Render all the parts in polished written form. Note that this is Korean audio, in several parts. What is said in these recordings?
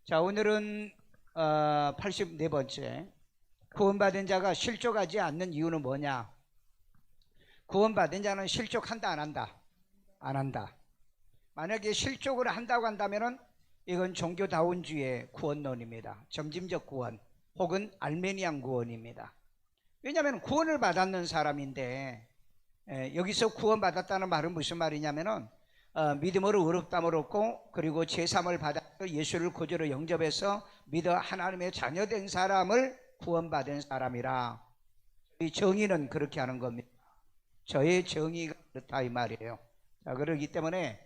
자, 오늘은 84번째 구원받은 자가 실족하지 않는 이유는 뭐냐? 구원받은 자는 실족한다 안 한다? 안 한다. 만약에 실족을 한다고 한다면은 이건 종교다운주의 구원론입니다. 점진적 구원 혹은 알메니안 구원입니다. 왜냐하면 구원을 받았는 사람인데 여기서 구원받았다는 말은 무슨 말이냐면은 믿음으로 의롭다함을 얻고 그리고 제3을 받아 예수를 구주로 영접해서 믿어 하나님의 자녀된 사람을 구원받은 사람이라. 이 정의는 그렇게 하는 겁니다. 저의 정의가 그렇다 이 말이에요. 자, 그렇기 때문에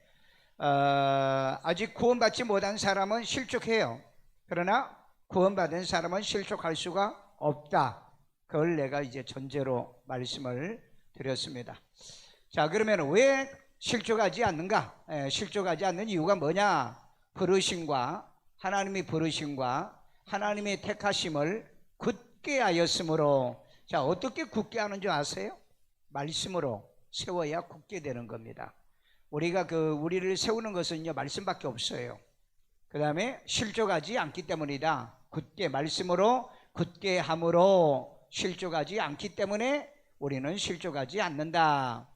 아직 구원받지 못한 사람은 실족해요. 그러나 구원받은 사람은 실족할 수가 없다. 그걸 내가 이제 전제로 말씀을 드렸습니다. 자, 그러면 왜 실족하지 않는가? 실족하지 않는 이유가 뭐냐? 부르심과 하나님의 부르심과 하나님의 택하심을 굳게 하였으므로. 자, 어떻게 굳게 하는 줄 아세요? 말씀으로 세워야 굳게 되는 겁니다. 우리가 우리를 세우는 것은요 말씀밖에 없어요. 그 다음에 실족하지 않기 때문이다. 굳게 말씀으로 굳게 함으로 실족하지 않기 때문에 우리는 실족하지 않는다.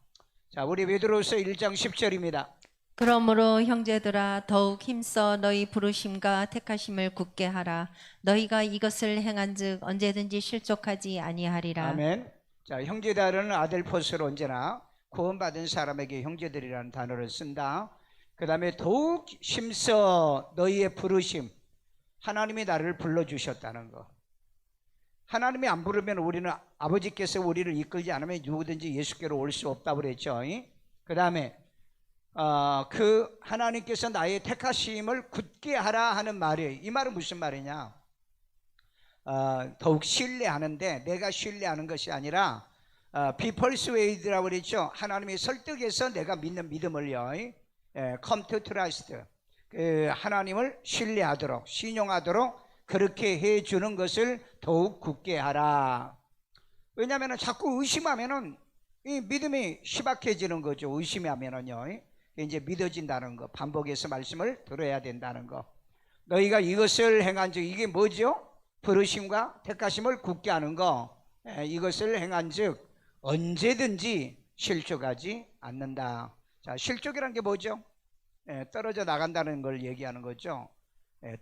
자, 우리 베드로서 1장 10절입니다. 그러므로 형제들아 더욱 힘써 너희 부르심과 택하심을 굳게 하라. 너희가 이것을 행한즉 언제든지 실족하지 아니하리라. 아멘. 자, 형제들은 아델포스로 언제나 구원받은 사람에게 형제들이라는 단어를 쓴다. 그 다음에 더욱 힘써 너희의 부르심, 하나님이 나를 불러주셨다는 거. 하나님이 안 부르면 우리는 아버지께서 우리를 이끌지 않으면 누구든지 예수께로 올 수 없다고 그랬죠. 그 다음에 그 하나님께서 나의 택하심을 굳게 하라 하는 말이에요. 이 말은 무슨 말이냐? 더욱 신뢰하는데 내가 신뢰하는 것이 아니라 be persuaded라고 그랬죠. 하나님이 설득해서 내가 믿는 믿음을요. come to trust. 하나님을 신뢰하도록 신용하도록 그렇게 해주는 것을 더욱 굳게 하라. 왜냐하면 자꾸 의심하면은 이 믿음이 희박해지는 거죠. 의심하면은요 이제 믿어진다는 거, 반복해서 말씀을 들어야 된다는 거. 너희가 이것을 행한즉, 이게 뭐죠? 부르심과 택하심을 굳게 하는 거. 이것을 행한즉 언제든지 실족하지 않는다. 자, 실족이란 게 뭐죠? 떨어져 나간다는 걸 얘기하는 거죠.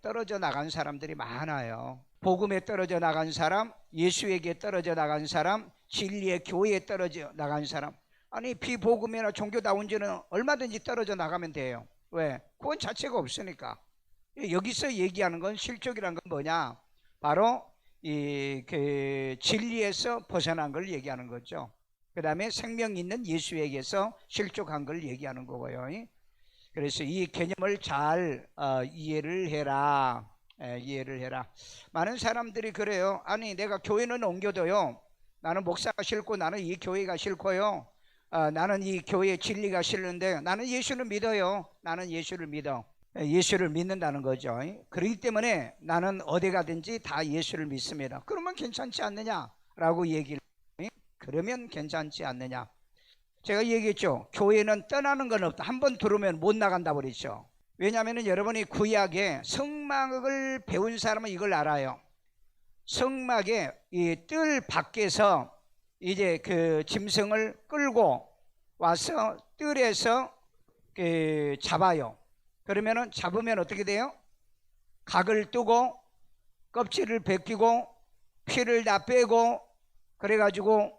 떨어져 나간 사람들이 많아요. 복음에 떨어져 나간 사람, 예수에게 떨어져 나간 사람, 진리의 교회에 떨어져 나간 사람. 아니, 비복음이나 종교다운지는 얼마든지 떨어져 나가면 돼요. 왜? 구원 자체가 없으니까. 여기서 얘기하는 건 실족이란 건 뭐냐? 바로 진리에서 벗어난 걸 얘기하는 거죠. 그 다음에 생명 있는 예수에게서 실족한 걸 얘기하는 거고요. 그래서 이 개념을 잘 이해를 해라. 이해를 해라. 많은 사람들이 그래요. 아니, 내가 교회는 옮겨도요, 나는 목사가 싫고 나는 이 교회가 싫고요, 나는 이 교회의 진리가 싫은데 나는 예수를 믿어요. 나는 예수를 믿어. 예수를 믿는다는 거죠. 그렇기 때문에 나는 어디 가든지 다 예수를 믿습니다. 그러면 괜찮지 않느냐라고 얘기를. 그러면 괜찮지 않느냐. 제가 얘기했죠. 교회는 떠나는 건 없다. 한번 들어오면 못 나간다고 그랬죠. 왜냐하면 여러분이 구약에 성막을 배운 사람은 이걸 알아요. 성막의 이 뜰 밖에서 이제 그 짐승을 끌고 와서 뜰에서 잡아요. 그러면은 잡으면 어떻게 돼요? 각을 뜨고 껍질을 벗기고 피를 다 빼고 그래가지고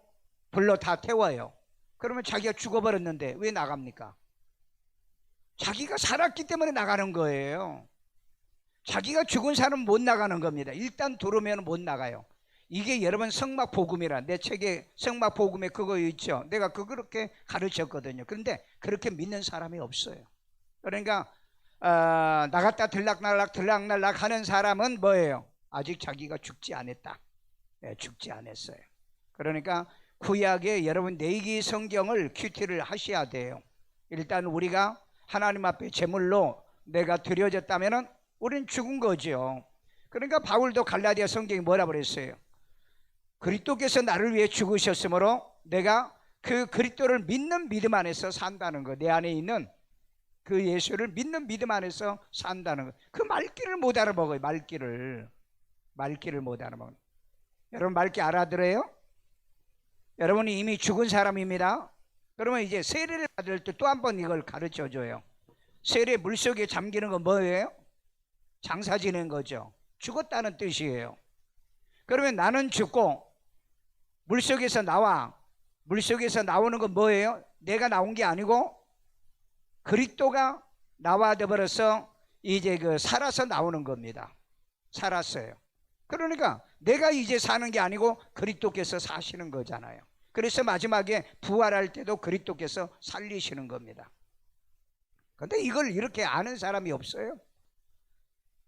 불로 다 태워요. 그러면 자기가 죽어버렸는데 왜 나갑니까? 자기가 살았기 때문에 나가는 거예요. 자기가 죽은 사람은 못 나가는 겁니다. 일단 들어오면 못 나가요. 이게 여러분 성막 복음이라, 내 책에 성막 복음에 그거 있죠. 내가 그렇게 가르쳤거든요. 그런데 그렇게 믿는 사람이 없어요. 그러니까 나갔다 들락날락 하는 사람은 뭐예요? 아직 자기가 죽지 않았다. 죽지 않았어요. 그러니까 구약에 여러분 내기 성경을 큐티를 하셔야 돼요. 일단 우리가 하나님 앞에 제물로 내가 드려졌다면은 우리는 죽은 거죠. 그러니까 바울도 갈라디아 성경이 뭐라 그랬어요? 그리스도께서 나를 위해 죽으셨으므로 내가 그 그리스도를 믿는 믿음 안에서 산다는 거. 내 안에 있는 그 예수를 믿는 믿음 안에서 산다는 거. 그 말귀를 못 알아먹어요. 말귀를 못 알아먹어요. 여러분 말귀 알아들어요? 여러분이 이미 죽은 사람입니다. 그러면 이제 세례를 받을 때 또 한 번 이걸 가르쳐 줘요. 세례 물속에 잠기는 건 뭐예요? 장사 지낸 거죠. 죽었다는 뜻이에요. 그러면 나는 죽고 물속에서 나와. 물속에서 나오는 건 뭐예요? 내가 나온 게 아니고 그리스도가 나와 되버려서 이제 그 살아서 나오는 겁니다. 살았어요. 그러니까 내가 이제 사는 게 아니고 그리스도께서 사시는 거잖아요. 그래서 마지막에 부활할 때도 그리스도께서 살리시는 겁니다. 근데 이걸 이렇게 아는 사람이 없어요.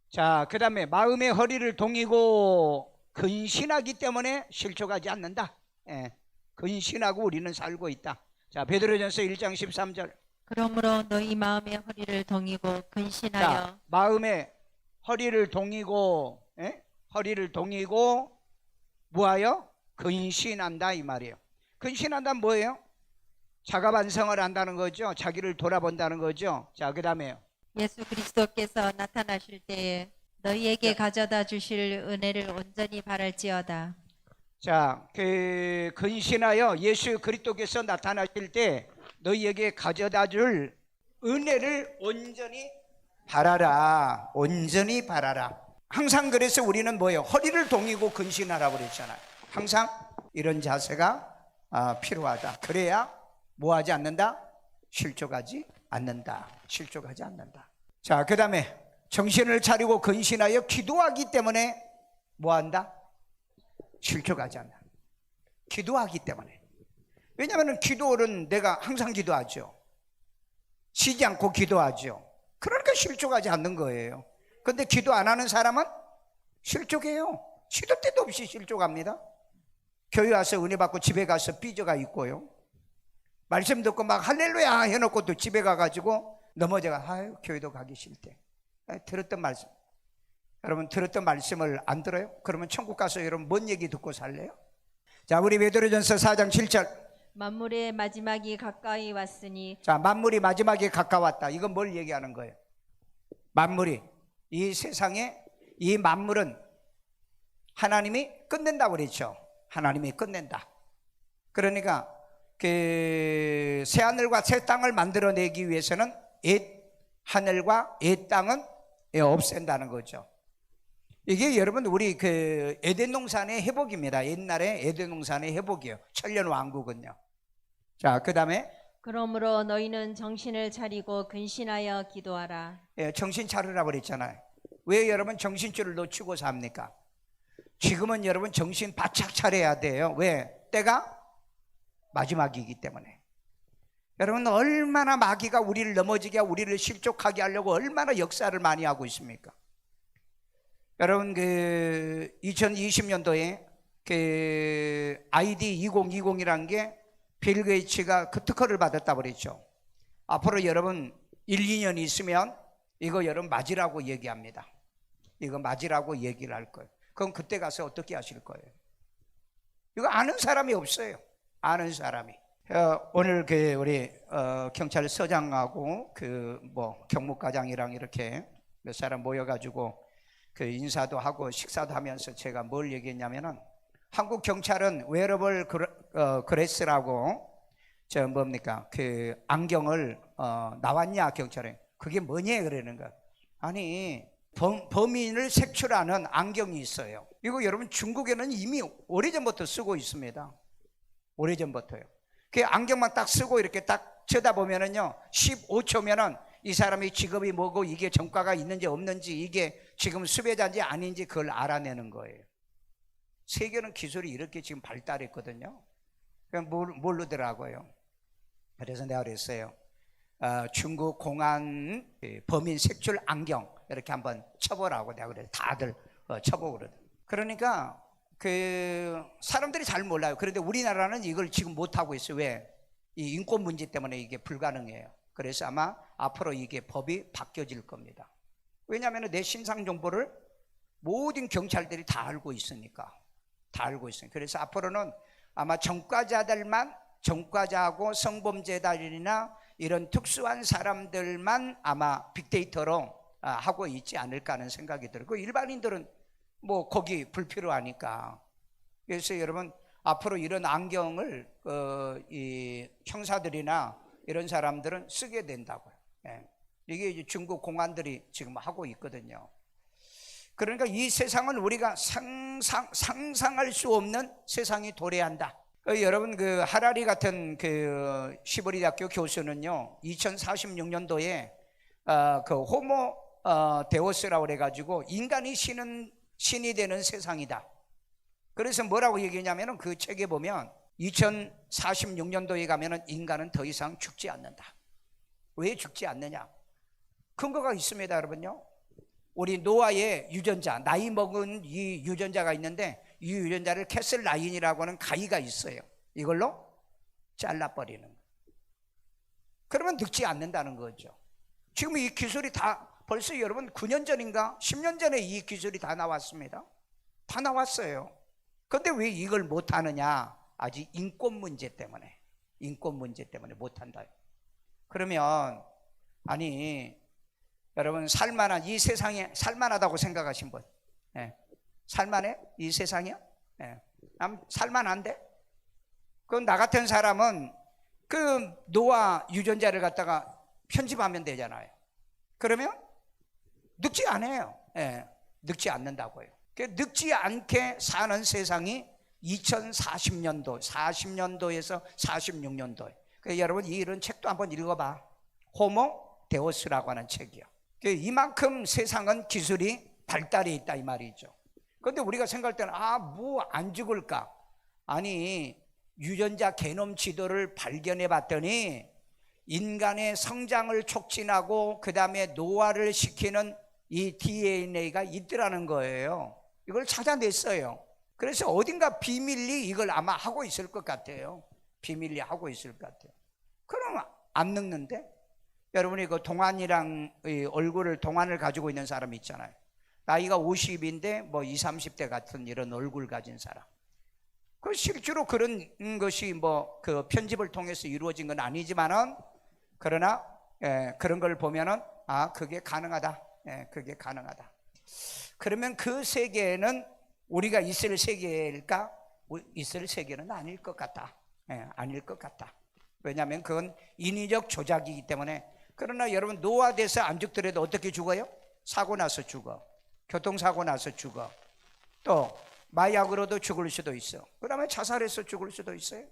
자, 그 다음에 마음의 허리를 동이고 근신하기 때문에 실족하지 않는다. 예, 근신하고 우리는 살고 있다. 자, 베드로전서 1장 13절. 그러므로 너희 마음의 허리를 동이고 근신하여. 자, 마음의 허리를 동이고, 예? 허리를 동이고 뭐하여? 근신한다 이 말이에요. 근신한다는 뭐예요? 자가 반성을 한다는 거죠. 자기를 돌아본다는 거죠. 자, 그 다음에요. 예수 그리스도께서 나타나실 때에 너희에게 가져다 주실 은혜를 온전히 바랄지어다. 자, 그 근신하여 예수 그리스도께서 나타나실 때 너희에게 가져다 줄 은혜를 온전히 바라라. 온전히 바라라. 항상 그래서 우리는 뭐예요? 허리를 동이고 근신하라고 그랬잖아요. 항상 이런 자세가 필요하다. 그래야 뭐하지 않는다? 실족하지 않는다. 실족하지 않는다. 자, 그 다음에 정신을 차리고 근신하여 기도하기 때문에 뭐한다? 실족하지 않는다. 기도하기 때문에. 왜냐하면 기도는 내가 항상 기도하죠. 쉬지 않고 기도하죠. 그러니까 실족하지 않는 거예요. 근데 기도 안 하는 사람은 실족해요. 시도 때도 없이 실족합니다. 교회 와서 은혜 받고 집에 가서 삐져가 있고요. 말씀 듣고 막 할렐루야 해놓고 또 집에 가가지고 넘어져가 아유 교회도 가기 싫대. 들었던 말씀, 여러분 들었던 말씀을 안 들어요? 그러면 천국 가서 여러분 뭔 얘기 듣고 살래요? 자, 우리 베드로전서 4장 7절. 만물의 마지막이 가까이 왔으니. 자, 만물이 마지막에 가까웠다. 이건 뭘 얘기하는 거예요? 만물이, 이 세상에 이 만물은 하나님이 끝낸다고 그랬죠. 하나님이 끝낸다. 그러니까 그 새하늘과 새 땅을 만들어내기 위해서는 옛 하늘과 옛 땅은 없앤다는 거죠. 이게 여러분 우리 그 에덴 동산의 회복입니다. 옛날에 에덴 동산의 회복이에요. 천년 왕국은요. 자, 그 다음에 그러므로 너희는 정신을 차리고 근신하여 기도하라. 정신 차리라고 그랬잖아요. 왜 여러분 정신줄을 놓치고 삽니까? 지금은 여러분 정신 바짝 차려야 돼요. 왜? 때가 마지막이기 때문에. 여러분 얼마나 마귀가 우리를 넘어지게 하고 우리를 실족하게 하려고 얼마나 역사를 많이 하고 있습니까? 여러분 그 2020년도에 그 ID 2020이라는 게 빌 게이츠가 그 특허를 받았다고 그랬죠. 앞으로 여러분 1, 2년 있으면 이거 여러분 맞으라고 얘기합니다. 이거 맞으라고 얘기를 할 거예요. 그럼 그때 가서 어떻게 하실 거예요? 이거 아는 사람이 없어요. 아는 사람이. 오늘 그 우리 경찰서장하고 그 뭐 경무과장이랑 이렇게 몇 사람 모여가지고 그 인사도 하고 식사도 하면서 제가 뭘 얘기했냐면은 한국 경찰은 웨어러블 그레스라고 저 뭡니까 그 안경을 나왔냐 경찰에 그게 뭐냐 그러는 거야. 아니 범인을 색출하는 안경이 있어요. 이거 여러분 중국에는 이미 오래전부터 쓰고 있습니다. 오래전부터요. 그 안경만 딱 쓰고 이렇게 딱 쳐다보면은요 15초면은 이 사람의 직업이 뭐고 이게 전과가 있는지 없는지 이게 지금 수배자인지 아닌지 그걸 알아내는 거예요. 세계는 기술이 이렇게 지금 발달했거든요. 그냥 모르더라고요. 그래서 내가 그랬어요. 중국 공안 범인 색출 안경 이렇게 한번 쳐보라고 내가 그래서 다들 쳐보고 그러더라고요. 그러니까 그 사람들이 잘 몰라요. 그런데 우리나라는 이걸 지금 못하고 있어요. 왜? 이 인권 문제 때문에 이게 불가능해요. 그래서 아마 앞으로 이게 법이 바뀌어질 겁니다. 왜냐하면 내 신상 정보를 모든 경찰들이 다 알고 있으니까. 다 알고 있어요. 그래서 앞으로는 아마 전과자들만 전과자하고 성범죄자들이나 이런 특수한 사람들만 아마 빅데이터로 하고 있지 않을까 하는 생각이 들고, 일반인들은 뭐 거기 불필요하니까. 그래서 여러분 앞으로 이런 안경을 이 형사들이나 이런 사람들은 쓰게 된다고요. 예. 이게 이제 중국 공안들이 지금 하고 있거든요. 그러니까 이 세상은 우리가 상상할 수 없는 세상이 도래한다. 여러분 그 하라리 같은 그 시보리 대학교 교수는요, 2046년도에 그 호모 데오스라고 그래가지고 인간이 신이 되는 세상이다. 그래서 뭐라고 얘기했냐면은 그 책에 보면 2046년도에 가면은 인간은 더 이상 죽지 않는다. 왜 죽지 않느냐? 근거가 있습니다, 여러분요. 우리 노아의 유전자, 나이 먹은 이 유전자가 있는데, 이 유전자를 캐슬 라인이라고 하는 가위가 있어요. 이걸로 잘라버리는 거예요. 그러면 늙지 않는다는 거죠. 지금 이 기술이 다 벌써 여러분 9년 전인가 10년 전에 이 기술이 다 나왔습니다. 다 나왔어요. 그런데 왜 이걸 못하느냐? 아직 인권 문제 때문에 못한다. 그러면 아니 여러분, 살만한 이 세상에 살만하다고 생각하신 분, 살만해? 이 세상이요? 살만한데? 그럼 나 같은 사람은 그 노아 유전자를 갖다가 편집하면 되잖아요. 그러면 늙지 않아요. 늙지 않는다고요. 늙지 않게 사는 세상이 2040년도, 40년도에서 46년도에. 여러분 이런 책도 한번 읽어봐. 호모 데오스라고 하는 책이요. 이만큼 세상은 기술이 발달해 있다 이 말이죠. 그런데 우리가 생각할 때는 뭐 안 죽을까? 아니 유전자 게놈 지도를 발견해 봤더니 인간의 성장을 촉진하고 그 다음에 노화를 시키는 이 DNA가 있더라는 거예요. 이걸 찾아냈어요. 그래서 어딘가 비밀리 이걸 아마 하고 있을 것 같아요. 비밀리 하고 있을 것 같아요. 그럼 안 늙는데? 여러분이 그 동안이랑 동안을 가지고 있는 사람 있잖아요. 나이가 50인데 뭐 20, 30대 같은 이런 얼굴 가진 사람. 그 실제로 그런 것이 뭐 그 편집을 통해서 이루어진 건 아니지만은, 그러나 그런 걸 보면은 그게 가능하다. 그게 가능하다. 그러면 그 세계는 우리가 있을 세계일까? 있을 세계는 아닐 것 같다. 아닐 것 같다. 왜냐하면 그건 인위적 조작이기 때문에. 그러나 여러분 노화돼서 안 죽더라도 어떻게 죽어요? 사고 나서 죽어. 교통사고 나서 죽어. 또 마약으로도 죽을 수도 있어. 그 다음에 자살해서 죽을 수도 있어요.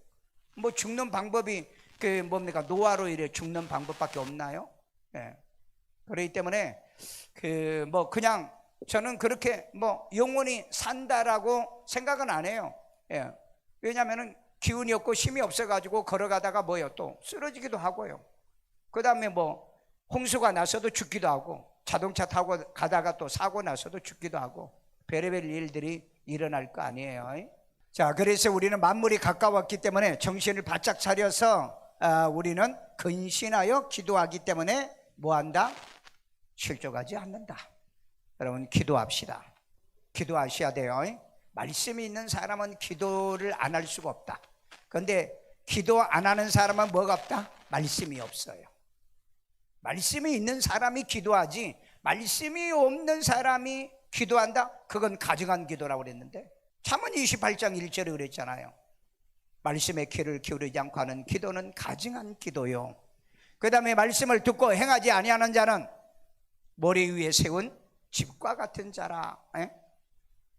뭐 죽는 방법이 그 뭡니까? 노화로 이래 죽는 방법밖에 없나요? 그렇기 때문에 그 뭐 그냥 저는 그렇게 뭐 영원히 산다라고 생각은 안 해요. 왜냐하면은 기운이 없고 힘이 없어가지고 걸어가다가 뭐요? 또 쓰러지기도 하고요. 그 다음에 뭐 홍수가 나서도 죽기도 하고, 자동차 타고 가다가 또 사고 나서도 죽기도 하고, 별의별 일들이 일어날 거 아니에요. 자, 그래서 우리는 만물이 가까웠기 때문에 정신을 바짝 차려서 우리는 근신하여 기도하기 때문에 뭐한다? 실족하지 않는다. 여러분 기도합시다. 기도하셔야 돼요. 말씀이 있는 사람은 기도를 안 할 수가 없다. 그런데 기도 안 하는 사람은 뭐가 없다? 말씀이 없어요. 말씀이 있는 사람이 기도하지, 말씀이 없는 사람이 기도한다? 그건 가증한 기도라고 그랬는데, 잠언 28장 1절에 그랬잖아요. 말씀의 귀를 기울이지 않고 하는 기도는 가증한 기도요. 그 다음에 말씀을 듣고 행하지 아니하는 자는 모래 위에 세운 집과 같은 자라.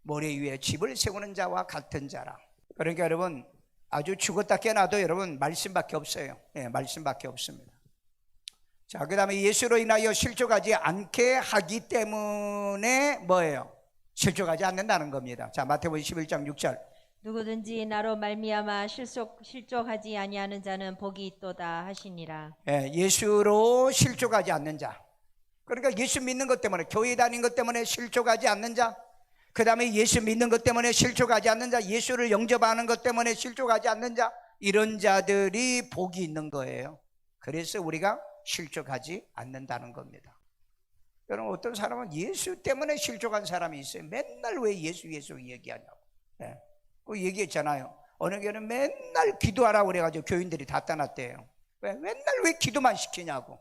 모래 위에 집을 세우는 자와 같은 자라. 그러니까 여러분 아주 죽었다 깨어나도 여러분 말씀밖에 없어요. 말씀밖에 없습니다. 자, 그 다음에 예수로 인하여 실족하지 않게 하기 때문에 뭐예요? 실족하지 않는다는 겁니다. 자, 마태복음 11장 6절. 누구든지 나로 말미암아 실족하지 아니하는 자는 복이 있도다 하시니라. 예수로 실족하지 않는 자. 그러니까 예수 믿는 것 때문에, 교회 다닌 것 때문에 실족하지 않는 자, 그 다음에 예수 믿는 것 때문에 실족하지 않는 자, 예수를 영접하는 것 때문에 실족하지 않는 자, 이런 자들이 복이 있는 거예요. 그래서 우리가 실족하지 않는다는 겁니다. 여러분 어떤 사람은 예수 때문에 실족한 사람이 있어요. 맨날 왜 예수 얘기하냐고. 그 얘기했잖아요. 어느 교회는 맨날 기도하라고 그래가지고 교인들이 다 떠났대요. 왜 맨날 왜 기도만 시키냐고.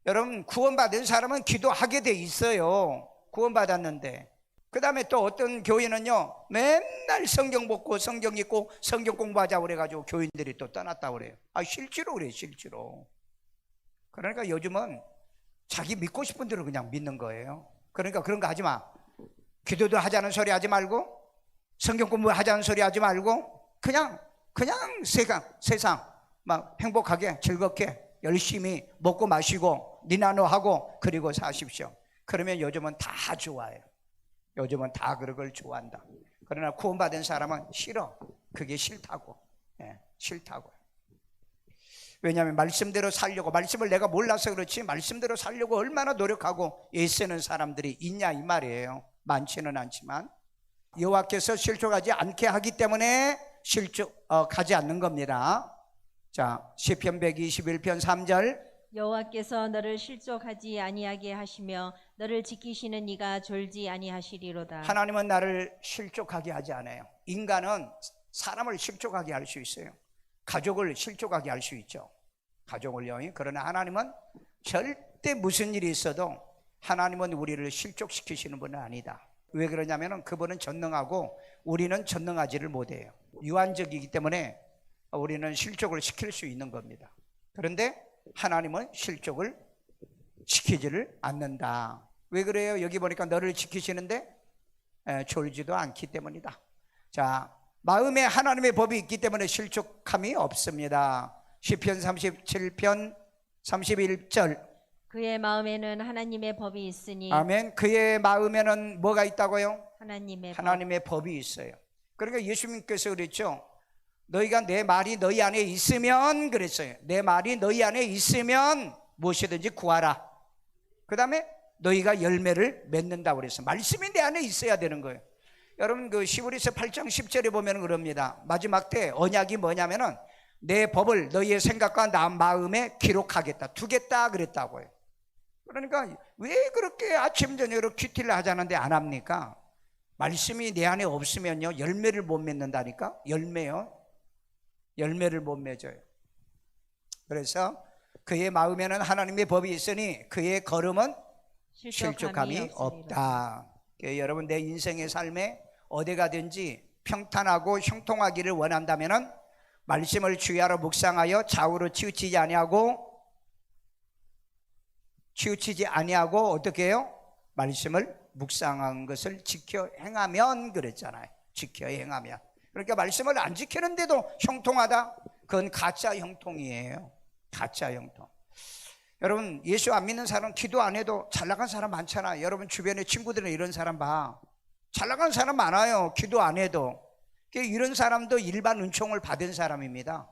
여러분, 구원받은 사람은 기도하게 돼 있어요. 구원받았는데. 그 다음에 또 어떤 교회는요, 맨날 성경 읽고 성경 읽고 성경 공부하자고 그래가지고 교인들이 또 떠났다고 그래요. 실제로 그래요, 실제로. 그러니까 요즘은 자기 믿고 싶은 대로 그냥 믿는 거예요. 그러니까 그런 거 하지 마. 기도도 하자는 소리 하지 말고, 성경 공부 하자는 소리 하지 말고, 그냥 세상 막 행복하게 즐겁게 열심히 먹고 마시고 니나노하고 그리고 사십시오. 그러면 요즘은 다 좋아요. 요즘은 다 그런 걸 좋아한다. 그러나 구원받은 사람은 싫어. 그게 싫다고. 싫다고. 왜냐하면 말씀대로 살려고, 말씀을 내가 몰라서 그렇지 말씀대로 살려고 얼마나 노력하고 애쓰는 사람들이 있냐 이 말이에요. 많지는 않지만 여호와께서 실족하지 않게 하기 때문에 실족하지 않는 겁니다. 자, 시편 121편 3절. 여호와께서 너를 실족하지 아니하게 하시며 너를 지키시는 이가 졸지 아니하시리로다. 하나님은 나를 실족하게 하지 않아요. 인간은 사람을 실족하게 할 수 있어요. 가족을 실족하게 할 수 있죠. 가족을요. 그러나 하나님은 절대 무슨 일이 있어도 하나님은 우리를 실족시키시는 분은 아니다. 왜 그러냐면 그분은 전능하고 우리는 전능하지를 못해요. 유한적이기 때문에 우리는 실족을 시킬 수 있는 겁니다. 그런데 하나님은 실족을 시키지를 않는다. 왜 그래요? 여기 보니까 너를 지키시는데 졸지도 않기 때문이다. 자, 마음에 하나님의 법이 있기 때문에 실족함이 없습니다. 시편 37편 31절. 그의 마음에는 하나님의 법이 있으니. 아멘. 그의 마음에는 뭐가 있다고요? 하나님의 법이 있어요. 그러니까 예수님께서 그랬죠. 너희가 내 말이 너희 안에 있으면, 그랬어요. 내 말이 너희 안에 있으면 무엇이든지 구하라. 그 다음에 너희가 열매를 맺는다고 그랬어요. 말씀이 내 안에 있어야 되는 거예요. 여러분, 그 시브리서 8장 10절에 보면 그럽니다. 마지막 때 언약이 뭐냐면은 내 법을 너희의 생각과 나 마음에 기록하겠다, 두겠다 그랬다고요. 그러니까 왜 그렇게 아침 저녁으로 큐티를 하자는데 안 합니까? 말씀이 내 안에 없으면요 열매를 못 맺는다니까. 열매를 못 맺어요. 그래서 그의 마음에는 하나님의 법이 있으니 그의 걸음은 실족함이 없다. 여러분, 내 인생의 삶에 어디 가든지 평탄하고 형통하기를 원한다면은 말씀을 주야로 묵상하여 좌우로 치우치지 아니하고 어떻게 해요? 말씀을 묵상한 것을 지켜 행하면 그랬잖아요. 지켜 행하면. 그러니까 말씀을 안 지키는데도 형통하다? 그건 가짜 형통이에요. 가짜 형통. 여러분, 예수 안 믿는 사람 기도 안 해도 잘 나간 사람 많잖아요. 여러분 주변에 친구들은 이런 사람 봐. 잘 나간 사람 많아요. 기도 안 해도. 이런 사람도 일반 은총을 받은 사람입니다.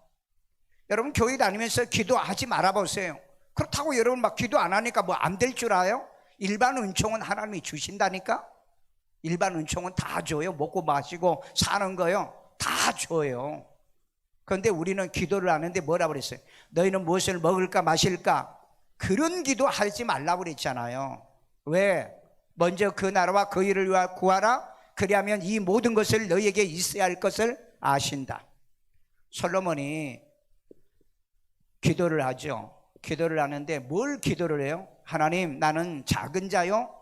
여러분, 교회 다니면서 기도하지 말아보세요. 그렇다고 여러분 막 기도 안 하니까 뭐 안 될 줄 알아요? 일반 은총은 하나님이 주신다니까. 일반 은총은 다 줘요. 먹고 마시고 사는 거요 다 줘요. 그런데 우리는 기도를 하는데 뭐라 그랬어요? 너희는 무엇을 먹을까 마실까? 그런 기도 하지 말라고 그랬잖아요. 왜? 먼저 그 나라와 그 일을 구하라. 그리하면 이 모든 것을 너희에게 있어야 할 것을 아신다. 솔로몬이 기도를 하죠. 기도를 하는데 뭘 기도를 해요? 하나님, 나는 작은 자요,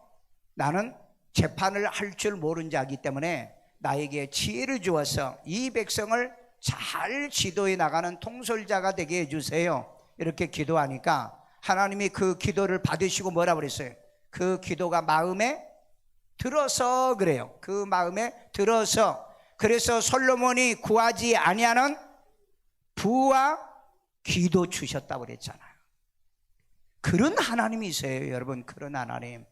나는 재판을 할 줄 모르는 자이기 때문에 나에게 지혜를 주어서 이 백성을 잘 지도해 나가는 통솔자가 되게 해주세요. 이렇게 기도하니까 하나님이 그 기도를 받으시고 뭐라 그랬어요? 그 기도가 마음에 들어서 그래요. 그 마음에 들어서. 그래서 솔로몬이 구하지 아니하는 부와 기도 주셨다고 그랬잖아요. 그런 하나님이세요, 여러분. 그런 하나님.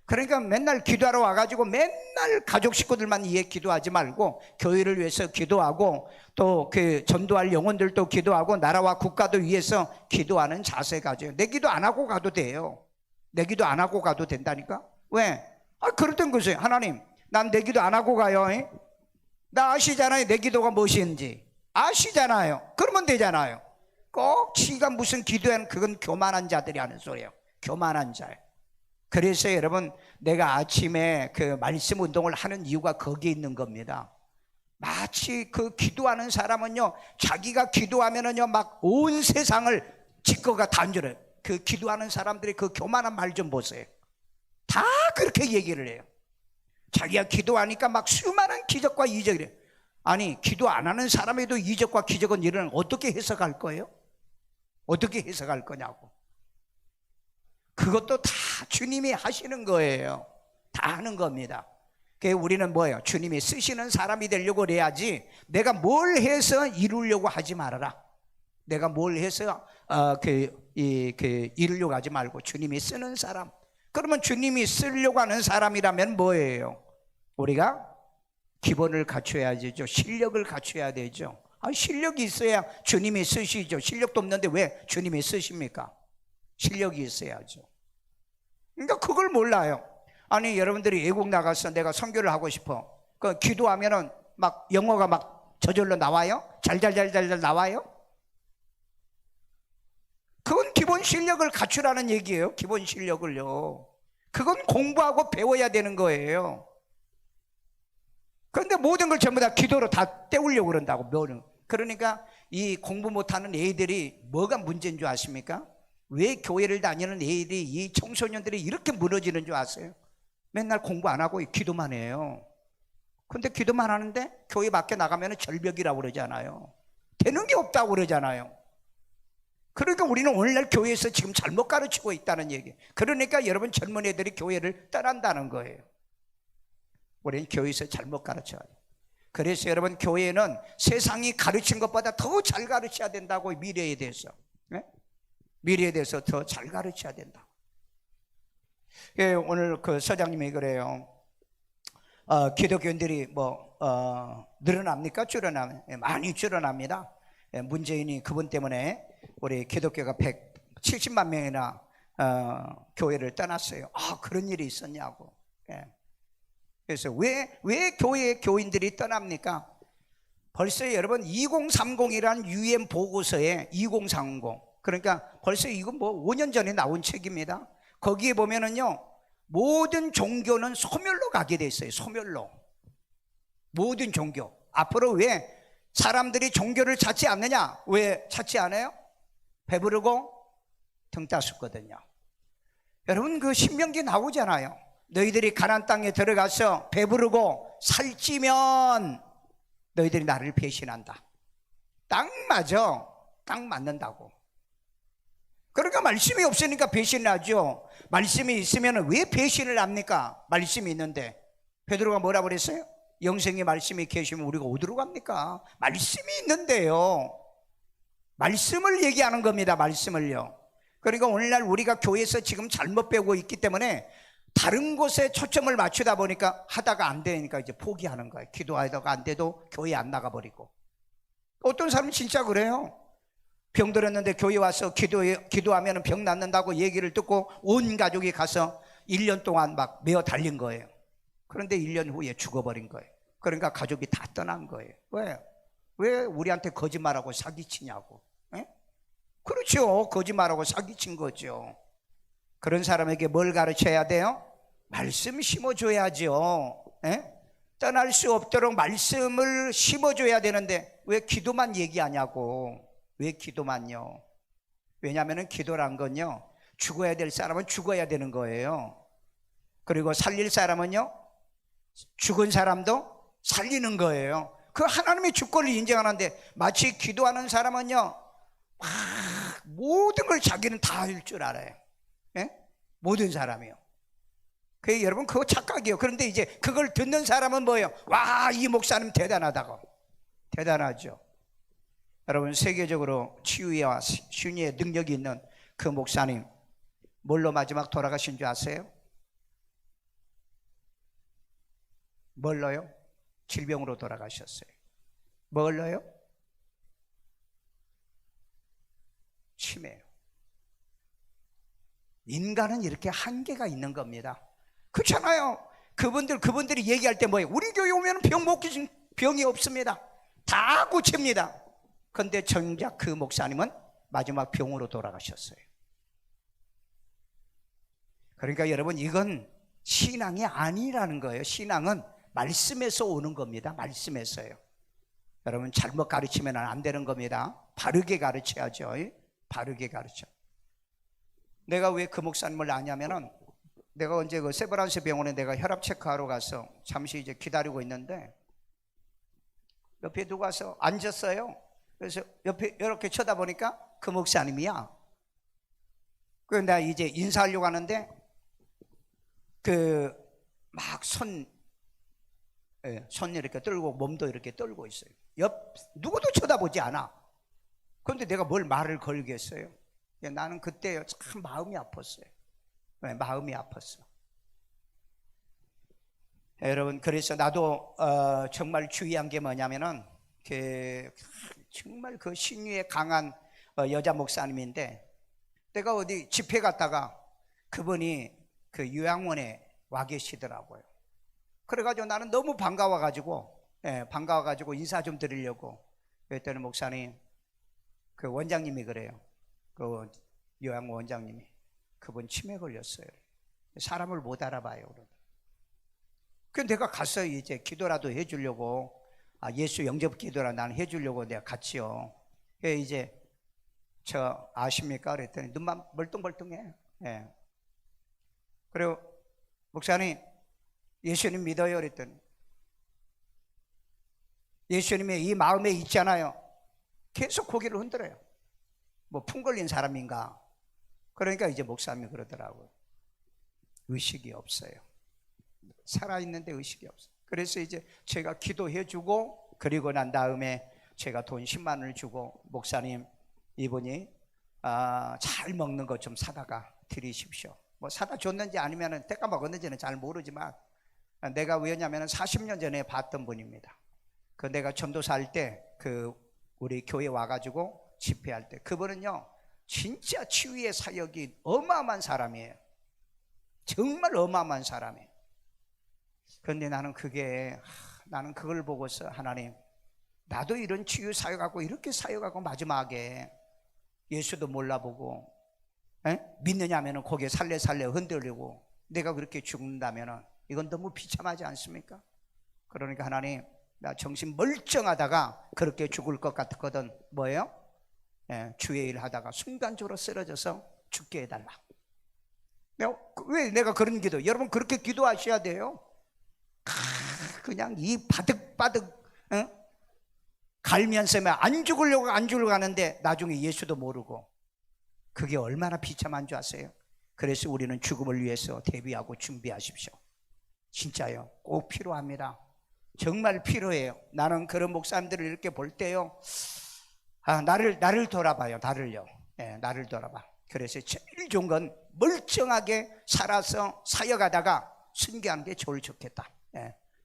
그러니까 맨날 기도하러 와가지고 맨날 가족 식구들만 위해 기도하지 말고 교회를 위해서 기도하고 또 그 전도할 영혼들도 기도하고 나라와 국가도 위해서 기도하는 자세 가져요. 내 기도 안 하고 가도 돼요. 내 기도 안 하고 가도 된다니까. 왜? 그랬던 거죠. 하나님, 난 내 기도 안 하고 가요. 나 아시잖아요. 내 기도가 무엇인지 아시잖아요. 그러면 되잖아요. 꼭 지가 무슨 기도하는, 그건 교만한 자들이 하는 소리예요. 교만한 자예요. 그래서 여러분, 내가 아침에 그 말씀 운동을 하는 이유가 거기에 있는 겁니다. 마치 그 기도하는 사람은요, 자기가 기도하면은요, 막 온 세상을 지꺼가 단절해요. 그 기도하는 사람들의 그 교만한 말 좀 보세요. 다 그렇게 얘기를 해요. 자기가 기도하니까 막 수많은 기적과 이적이 해요. 아니, 기도 안 하는 사람에도 이적과 기적은 일어나는, 어떻게 해석할 거예요? 어떻게 해석할 거냐고. 그것도 다 주님이 하시는 거예요. 다 하는 겁니다. 그래서 우리는 뭐예요? 주님이 쓰시는 사람이 되려고 그래야지, 내가 뭘 해서 이루려고 하지 말아라. 내가 뭘 해서 이루려고 하지 말고 주님이 쓰는 사람. 그러면 주님이 쓰려고 하는 사람이라면 뭐예요? 우리가 기본을 갖춰야죠. 실력을 갖춰야 되죠. 실력이 있어야 주님이 쓰시죠. 실력도 없는데 왜 주님이 쓰십니까? 실력이 있어야죠. 그러니까 그걸 몰라요. 아니, 여러분들이 외국 나가서 내가 선교를 하고 싶어. 그 기도하면은 막 영어가 막 저절로 나와요? 잘 나와요? 그건 기본 실력을 갖추라는 얘기예요. 기본 실력을요. 그건 공부하고 배워야 되는 거예요. 그런데 모든 걸 전부 다 기도로 다 때우려고 그런다고. 그러니까 이 공부 못하는 애들이 뭐가 문제인 줄 아십니까? 왜 교회를 다니는 애들이, 이 청소년들이 이렇게 무너지는 줄 아세요? 맨날 공부 안 하고 기도만 해요. 근데 기도만 하는데 교회 밖에 나가면 절벽이라고 그러잖아요. 되는 게 없다고 그러잖아요. 그러니까 우리는 오늘날 교회에서 지금 잘못 가르치고 있다는 얘기. 그러니까 여러분 젊은 애들이 교회를 떠난다는 거예요. 우리는 교회에서 잘못 가르쳐요. 그래서 여러분, 교회는 세상이 가르친 것보다 더 잘 가르쳐야 된다고. 미래에 대해서, 네? 미래에 대해서 더 잘 가르쳐야 된다. 예, 오늘 그 서장님이 그래요. 기독교인들이 늘어납니까? 줄어나면? 예, 많이 줄어납니다. 예, 문재인이 그분 때문에 우리 기독교가 170만 명이나 교회를 떠났어요. 그런 일이 있었냐고. 예. 그래서 왜 교회 교인들이 떠납니까? 벌써 여러분 2030이라는 UN 보고서에 2030, 그러니까 벌써 이거 5년 전에 나온 책입니다. 거기에 보면은요, 모든 종교는 소멸로 가게 돼 있어요. 소멸로. 모든 종교. 앞으로 왜 사람들이 종교를 찾지 않느냐? 왜 찾지 않아요? 배부르고 등 따숩거든요. 여러분, 그 신명기 나오잖아요. 너희들이 가나안 땅에 들어가서 배부르고 살찌면 너희들이 나를 배신한다. 딱 맞아. 딱 맞는다고. 그러니까 말씀이 없으니까 배신을 하죠. 말씀이 있으면 왜 배신을 합니까? 말씀이 있는데. 베드로가 뭐라고 그랬어요? 영생의 말씀이 계시면 우리가 어디로 갑니까? 말씀이 있는데요. 말씀을 얘기하는 겁니다. 말씀을요. 그러니까 오늘날 우리가 교회에서 지금 잘못 배우고 있기 때문에 다른 곳에 초점을 맞추다 보니까 하다가 안 되니까 이제 포기하는 거예요. 기도하다가 안 돼도 교회 안 나가버리고. 어떤 사람은 진짜 그래요. 병 들었는데 교회 와서 기도하면 병 낫는다고 얘기를 듣고 온 가족이 가서 1년 동안 막 메어 달린 거예요. 그런데 1년 후에 죽어버린 거예요. 그러니까 가족이 다 떠난 거예요. 왜 우리한테 거짓말하고 사기치냐고. 에? 그렇죠. 거짓말하고 사기친 거죠. 그런 사람에게 뭘 가르쳐야 돼요? 말씀 심어줘야죠. 에? 떠날 수 없도록 말씀을 심어줘야 되는데 왜 기도만 얘기하냐고. 왜 기도만요? 왜냐하면 기도란 건요, 죽어야 될 사람은 죽어야 되는 거예요. 그리고 살릴 사람은요, 죽은 사람도 살리는 거예요. 그 하나님의 주권을 인정하는데, 마치 기도하는 사람은요, 막 모든 걸 자기는 다 할 줄 알아요. 예? 모든 사람이요. 그 여러분, 그거 착각이에요. 그런데 이제 그걸 듣는 사람은 뭐예요? 와, 이 목사님 대단하다고. 대단하죠. 여러분, 세계적으로 치유와 쉰의의 능력이 있는 그 목사님, 뭘로 마지막 돌아가신 줄 아세요? 뭘로요? 질병으로 돌아가셨어요. 뭘로요? 치매요. 인간은 이렇게 한계가 있는 겁니다. 그렇잖아요. 그분들이 얘기할 때 뭐예요? 우리 교회 오면 병 못 고친 병이 없습니다. 다 고칩니다. 그런데 정작 그 목사님은 마지막 병으로 돌아가셨어요. 그러니까 여러분, 이건 신앙이 아니라는 거예요. 신앙은 말씀에서 오는 겁니다. 말씀에서요. 여러분 잘못 가르치면 안 되는 겁니다. 바르게 가르쳐야죠. 바르게 가르쳐. 내가 왜 그 목사님을 아냐면은 내가 언제 그 세브란스 병원에 내가 혈압 체크하러 가서 잠시 이제 기다리고 있는데 옆에 누가 와서 앉았어요. 그래서 옆에 이렇게 쳐다보니까 그 목사님이야. 그래서 내가 이제 인사하려고 하는데 그 막 손 이렇게 떨고 몸도 이렇게 떨고 있어요. 누구도 쳐다보지 않아. 그런데 내가 뭘 말을 걸겠어요. 나는 그때 참 마음이 아팠어요. 마음이 아팠어. 여러분, 그래서 나도 정말 주의한 게 뭐냐면은 정말 그 신유에 강한 여자 목사님인데 내가 어디 집회 갔다가 그분이 그 요양원에 와 계시더라고요. 그래가지고 나는 너무 반가워가지고 인사 좀 드리려고 그랬더니 목사님, 그 원장님이 그래요. 그 요양원 원장님이 그분 치매 걸렸어요. 사람을 못 알아봐요. 그래서 내가 가서 이제 기도라도 해주려고, 예수 영접 기도라 나는 해주려고 내가 갔지요. 이제 저 아십니까? 그랬더니 눈만 멀뚱멀뚱해. 그리고 목사님, 예수님 믿어요? 그랬더니 예수님의 이 마음에 있잖아요. 계속 고개를 흔들어요. 뭐 풍 걸린 사람인가? 그러니까 이제 목사님이 그러더라고요. 의식이 없어요. 살아있는데 의식이 없어요. 그래서 이제 제가 기도해주고 그리고 난 다음에 제가 돈 10만 원을 주고 목사님, 이분이 잘 먹는 것 좀 사다가 드리십시오. 뭐 사다 줬는지 아니면 때가 먹었는지는 잘 모르지만 내가 왜냐면 40년 전에 봤던 분입니다. 그 내가 전도사 할 때 그 우리 교회 와가지고 집회할 때 그분은요 진짜 치유의 사역이 어마어마한 사람이에요. 정말 어마어마한 사람이에요. 그런데 나는 그걸 보고서 하나님, 나도 이런 치유 사역하고 이렇게 사역하고 마지막에 예수도 몰라보고 믿느냐면은 고개 살래살래 흔들리고 내가 그렇게 죽는다면은 이건 너무 비참하지 않습니까? 그러니까 하나님, 나 정신 멀쩡하다가 그렇게 죽을 것 같거든. 뭐예요? 주의 일 하다가 순간적으로 쓰러져서 죽게 해달라. 왜 내가 그런 기도? 여러분 그렇게 기도하셔야 돼요. 그냥 이 바득바득 갈면서 안 죽으려고 하는데 나중에 예수도 모르고 그게 얼마나 비참한 줄 아세요? 그래서 우리는 죽음을 위해서 대비하고 준비하십시오. 진짜요, 꼭 필요합니다. 정말 필요해요. 나는 그런 목사님들을 이렇게 볼 때요, 나를 돌아봐요. 나를 돌아봐. 그래서 제일 좋은 건 멀쩡하게 살아서 사역하다가 순교하는 게 제일 좋겠다.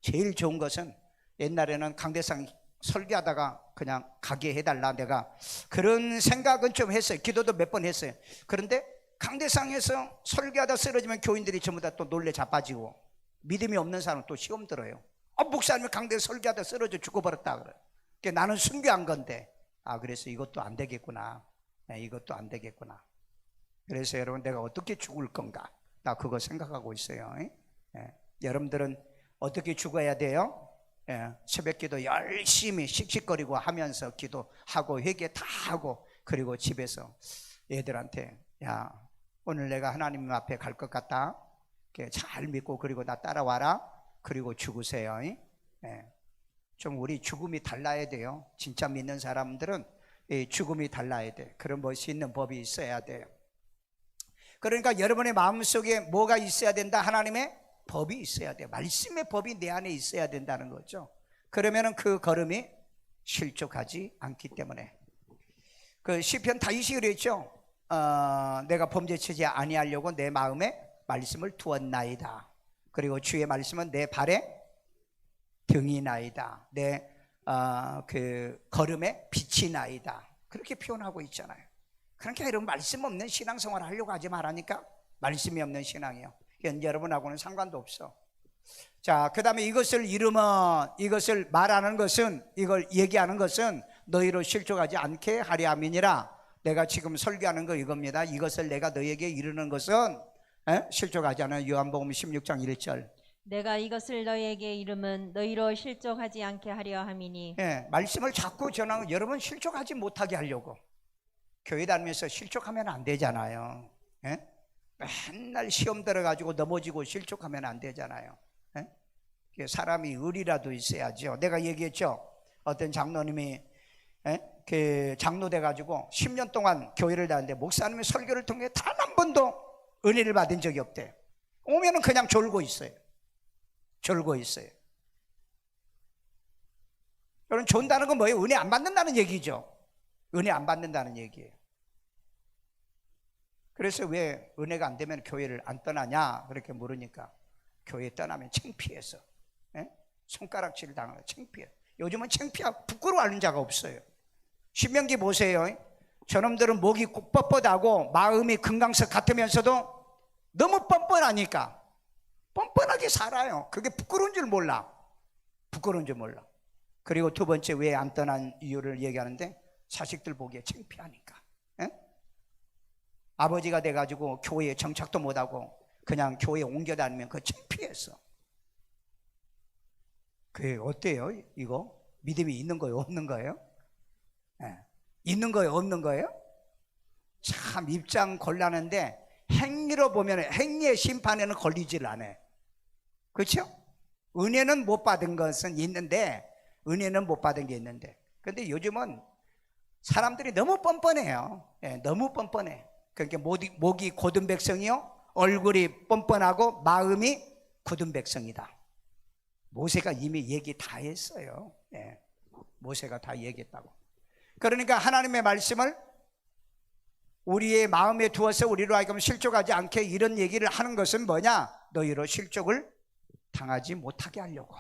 제일 좋은 것은 옛날에는 강대상 설교하다가 그냥 가게 해달라, 내가 그런 생각은 좀 했어요. 기도도 몇 번 했어요. 그런데 강대상에서 설교하다 쓰러지면 교인들이 전부 다 또 놀래 자빠지고 믿음이 없는 사람은 또 시험 들어요. 목사님이 강대 설교하다 쓰러져 죽어버렸다 그래. 그러니까 나는 순교한 건데 그래서 이것도 안 되겠구나. 이것도 안 되겠구나. 그래서 여러분, 내가 어떻게 죽을 건가, 나 그거 생각하고 있어요. 여러분들은 어떻게 죽어야 돼요? 새벽 기도 열심히 씩씩거리고 하면서 기도하고 회개 다 하고 그리고 집에서 애들한테, 야, 오늘 내가 하나님 앞에 갈 것 같다. 잘 믿고 그리고 나 따라와라. 그리고 죽으세요. 좀 우리 죽음이 달라야 돼요. 진짜 믿는 사람들은 죽음이 달라야 돼. 그런 멋이 있는 법이 있어야 돼요. 그러니까 여러분의 마음속에 뭐가 있어야 된다? 하나님의 법이 있어야 돼요. 말씀의 법이 내 안에 있어야 된다는 거죠. 그러면은 그 걸음이 실족하지 않기 때문에. 그 시편 다윗이 그랬죠. 내가 범죄치지 아니하려고 내 마음에 말씀을 두었나이다. 그리고 주의 말씀은 내 발에 등이나이다. 내 그 걸음에 빛이 나이다. 그렇게 표현하고 있잖아요. 그러니까 여러분, 말씀 없는 신앙생활을 하려고 하지 말라니까. 말씀이 없는 신앙이요, 여러분하고는 상관도 없어. 자, 그 다음에 이것을 이루면, 이것을 말하는 것은, 이걸 얘기하는 것은 너희로 실족하지 않게 하려 함이니라. 내가 지금 설교하는 거 이겁니다. 이것을 내가 너희에게 이루는 것은 실족하지 않은 요한복음 16장 1절. 내가 이것을 너희에게 이름은 너희로 실족하지 않게 하려 함이니 예, 말씀을 자꾸 전하고 여러분 실족하지 못하게 하려고. 교회 다니면서 실족하면 안 되잖아요. 예? 맨날 시험 들어가지고 넘어지고 실족하면 안 되잖아요. 예? 사람이 의리라도 있어야죠. 내가 얘기했죠. 어떤 장로님이 그 장로 돼가지고 10년 동안 교회를 다녔는데 목사님의 설교를 통해 단 한 번도 은혜를 받은 적이 없대요. 오면은 그냥 졸고 있어요. 졸고 있어요. 여러분, 존다는 건 뭐예요? 은혜 안 받는다는 얘기죠. 은혜 안 받는다는 얘기예요. 그래서 왜 은혜가 안 되면 교회를 안 떠나냐 그렇게 물으니까 교회 떠나면 창피해서, 손가락질 당하고 창피해. 요즘은 창피하고 부끄러워하는 자가 없어요. 신명기 보세요. 저놈들은 목이 꼭 뻣뻣하고 마음이 금강석 같으면서도 너무 뻔뻔하니까 뻔뻔하게 살아요. 그게 부끄러운 줄 몰라. 부끄러운 줄 몰라. 그리고 두 번째 왜 안 떠난 이유를 얘기하는데 자식들 보기에 창피하니까. 아버지가 돼가지고 교회에 정착도 못하고 그냥 교회에 옮겨 다니면 그거 창피해서. 그게 어때요? 이거 믿음이 있는 거예요? 없는 거예요? 있는 거예요? 없는 거예요? 참 입장 곤란한데 행위로 보면 행위의 심판에는 걸리질 않아요. 그렇죠? 은혜는 못 받은 것은 있는데, 은혜는 못 받은 게 있는데, 근데 요즘은 사람들이 너무 뻔뻔해요. 너무 뻔뻔해. 그러니까 목이 곧은 백성이요, 얼굴이 뻔뻔하고 마음이 굳은 백성이다. 모세가 이미 얘기 다 했어요. 모세가 다 얘기했다고. 그러니까 하나님의 말씀을 우리의 마음에 두어서 우리로 하여금 실족하지 않게 이런 얘기를 하는 것은 뭐냐? 너희로 실족을 당하지 못하게 하려고.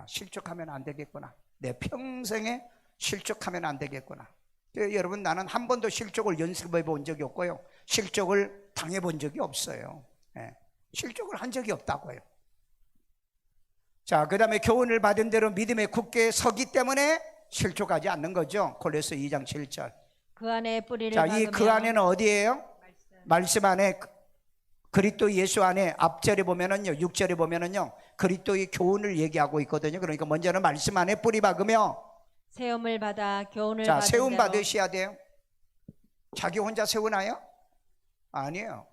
실족하면 안 되겠구나. 내 평생에 실족하면 안 되겠구나. 여러분, 나는 한 번도 실족을 연습해 본 적이 없고요, 실족을 당해 본 적이 없어요. 실족을 한 적이 없다고요. 자, 그 다음에 교훈을 받은 대로 믿음에 굳게 서기 때문에 실족하지 않는 거죠. 골로새 2장 7절. 그 안에 뿌리를 자, 박으며. 이 그 안에는 어디예요? 말씀 안에, 그리스도 예수 안에. 앞절에 보면은요, 6절에 보면은요, 그리스도의 교훈을 얘기하고 있거든요. 그러니까 먼저는 말씀 안에 뿌리 박으며 세움을 받아 교훈을 자, 받은 세움 대로. 받으셔야 돼요. 자기 혼자 세우나요? 아니에요.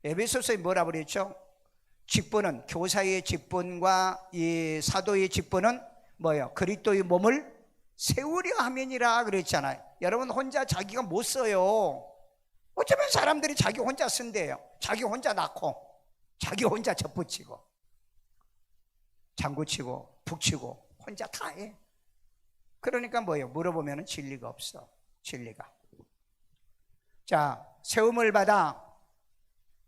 에베소서에 뭐라 그랬죠? 직분은, 교사의 직분과 이 사도의 직분은 뭐예요? 그리스도의 몸을 세우려 함이니라 그랬잖아요. 여러분, 혼자 자기가 못 써요. 어쩌면 사람들이 자기 혼자 쓴대요. 자기 혼자 낳고 자기 혼자 접붙이고 장구치고 북치고 혼자 다 해. 그러니까 뭐예요? 물어보면 진리가 없어. 진리가. 자, 세움을 받아.